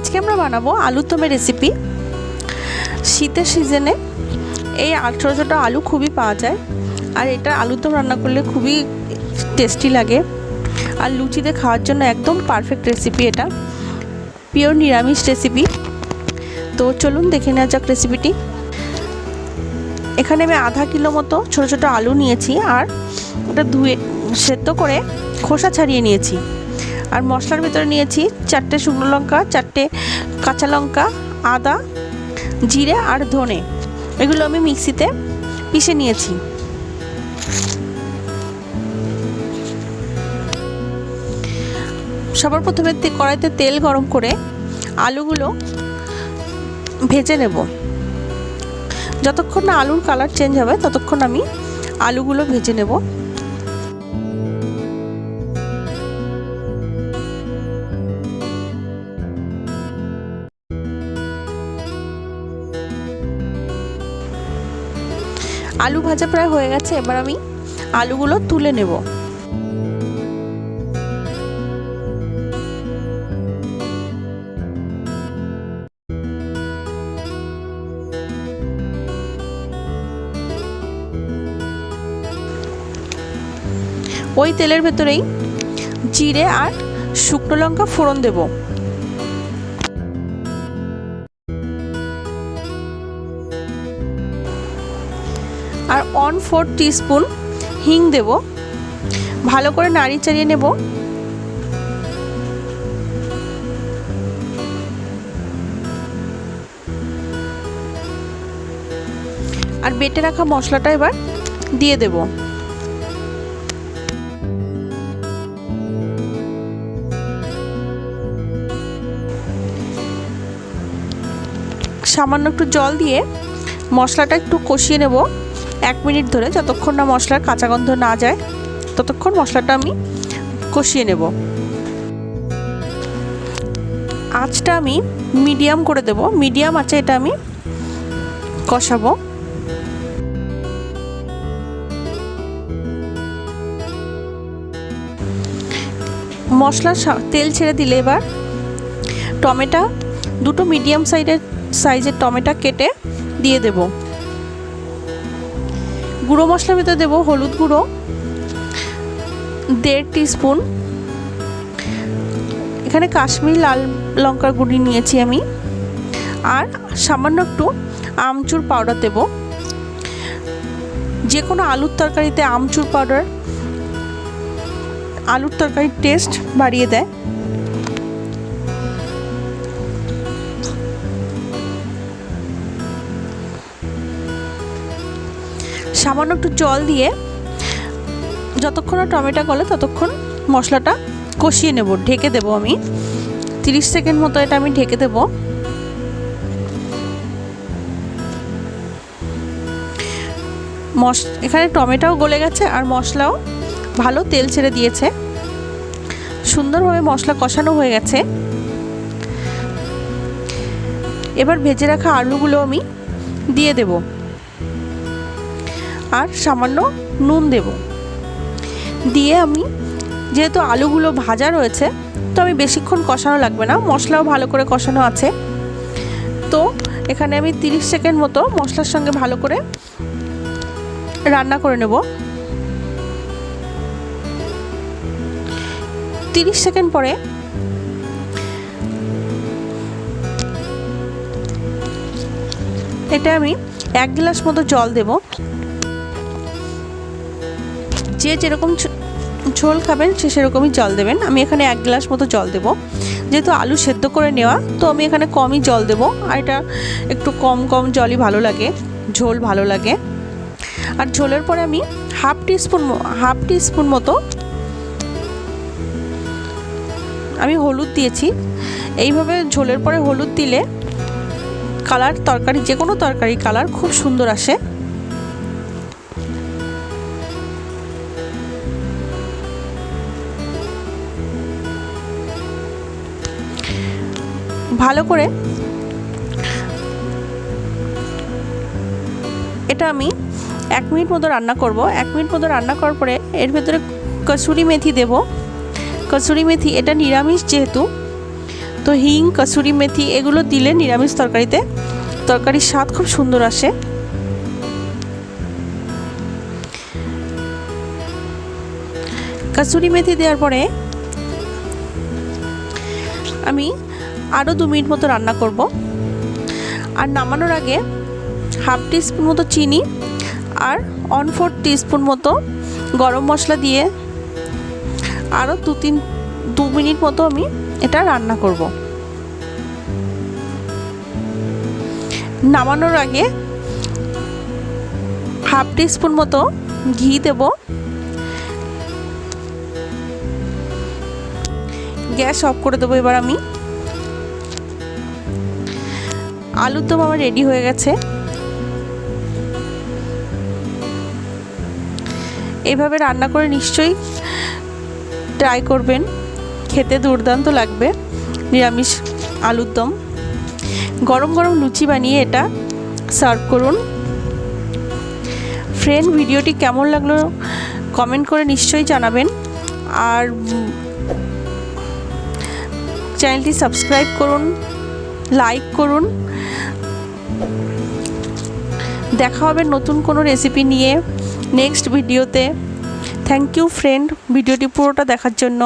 আজকে আমরা বানাবো আলুর দমের রেসিপি। শীতের সিজনে এই ছোটো ছোটো আলু খুবই পাওয়া যায়, আর এটা আলুর দম রান্না করলে খুবই টেস্টি লাগে, আর লুচিতে খাওয়ার জন্য একদম পারফেক্ট রেসিপি। এটা পিওর নিরামিষ রেসিপি। তো চলুন দেখে নেওয়া যাক রেসিপিটি। এখানে আমি আধা কিলো মতো ছোটো ছোটো আলু নিয়েছি, আর ওটা ধুয়ে সেদ্ধ করে খোসা ছাড়িয়ে নিয়েছি। আর মশলার ভিতরে নিয়েছি 4টে শুকনো লঙ্কা, 4টে কাঁচা লঙ্কা, আদা, জিরে আর ধনে। এগুলো আমি মিক্সিতে পিষে নিয়েছি। সবার প্রথমে কড়াইতে তেল গরম করে আলুগুলো ভেজে নেব। যতক্ষণ না আলুর কালার চেঞ্জ হবে ততক্ষণ আমি আলুগুলো ভেজে নেব। আলু ভাজা প্রায় হয়ে গেছে, এবার আমি আলুগুলো তুলে নেব। ওই তেলের ভেতরেই জিরে আর শুকনো লঙ্কা ফোড়ন দেব। আর 1/4 টিস্পুন হিং দেব। ভালো করে নাড়ি চাড়িয়ে নেব। আর বেটে রাখা মশলাটা এবার দিয়ে দেব। সামান্য একটু জল দিয়ে মশলাটা একটু কষিয়ে নেব 1 মিনিট ধরে, যতক্ষণ না মশলার কাঁচা গন্ধ না যায় ততক্ষণ মশলাটা আমি কষিয়ে নেব। আঁচটা আমি মিডিয়াম করে দেব। মিডিয়াম আঁচে এটা আমি কষাবো। মশলা তেল ছেড়ে দিলে এবার টমেটো, 2টো মিডিয়াম সাইজের টমেটো কেটে দিয়ে দেব। গুঁড়ো মশলার ভিতরে দেব হলুদ গুঁড়ো 1.5 টিস্পুন। এখানে কাশ্মীরি লাল লঙ্কার গুঁড়ি নিয়েছি আমি। আর সামান্য একটু আমচুর পাউডার দেব। যে কোনো আলুর তরকারিতে আমচুর পাউডার আলুর তরকারির টেস্ট বাড়িয়ে দেয়। সামান্য একটু জল দিয়ে যতক্ষণ না টমেটো গলে ততক্ষণ মশলাটা কষিয়ে নেব। ঢেকে দেব আমি 30 সেকেন্ড মতো এটা আমি ঢেকে দেব। এখানে টমেটোও গলে গেছে আর মশলাও ভালো তেল ছেড়ে দিয়েছে। সুন্দরভাবে মশলা কষানো হয়ে গেছে। এবার ভেজে রাখা আলুগুলো আমি দিয়ে দেব, আর সামান্য নুন দেব। দিয়ে আমি, যেহেতু আলুগুলো ভাজা রয়েছে, তো আমি বেশিক্ষণ কষানো লাগবে না, মশলাও ভালো করে কষানো আছে। তো এখানে আমি 30 সেকেন্ড মতো মশলার সঙ্গে ভালো করে রান্না করে নেব। 30 সেকেন্ড পরে এটা আমি 1 গ্লাস মতো জল দেব। যে যেরকম ঝোল খাবেন সে সেরকমই জল দেবেন। আমি এখানে 1 গ্লাস মতো জল দেব। যেহেতু আলু সেদ্ধ করে নেওয়া, তো আমি এখানে কমই জল দেব। আর এটা একটু কম জলই ভালো লাগে, ঝোল ভালো লাগে। আর ঝোলের পরে আমি হাফ টিস্পুন মতো আমি হলুদ দিয়েছি। এইভাবে ঝোলের পরে হলুদ দিলে কালার, তরকারি, যে কোনো তরকারি কালার খুব সুন্দর আসে। ভালো করে এটা আমি 1 মিনিট মতো রান্না করব। 1 মিনিট মতো রান্না করার পরে এর ভেতরে কসুরি মেথি দেব। কসুরি মেথি এটা নিরামিষ যেহেতু, তো হিং, কসুরি মেথি এগুলো দিলে নিরামিষ তরকারিতে তরকারির স্বাদ খুব সুন্দর আসে। কসুরি মেথি দেওয়ার পরে আমি আরও 2 মিনিট মতো রান্না করব। আর নামানোর আগে 1/2 টিস্পুন মতো চিনি আর 1/4 টিস্পুন মতো গরম মশলা দিয়ে আরও 2 মিনিট মতো আমি এটা রান্না করব। নামানোর আগে 1/2 টিস্পুন মতো ঘি দেব। গ্যাস অফ করে দেবো। এবার আমি আলুর দম আমার রেডি হয়ে গেছে। এভাবে রান্না করে নিশ্চয়ই ট্রাই করবেন, খেতে দুর্দান্ত লাগবে নিরামিষ আলুর দম। গরম গরম লুচি বানিয়ে এটা সার্ভ করুন। ফ্রেন্ড, ভিডিওটি কেমন লাগলো কমেন্ট করে নিশ্চয়ই জানাবেন। আর চ্যানেলটি সাবস্ক্রাইব করুন, লাইক করুন। দেখা হবে নতুন কোনো রেসিপি নিয়ে নেক্সট ভিডিওতে। থ্যাংক ইউ ফ্রেন্ড, ভিডিওটি পুরোটা দেখার জন্য।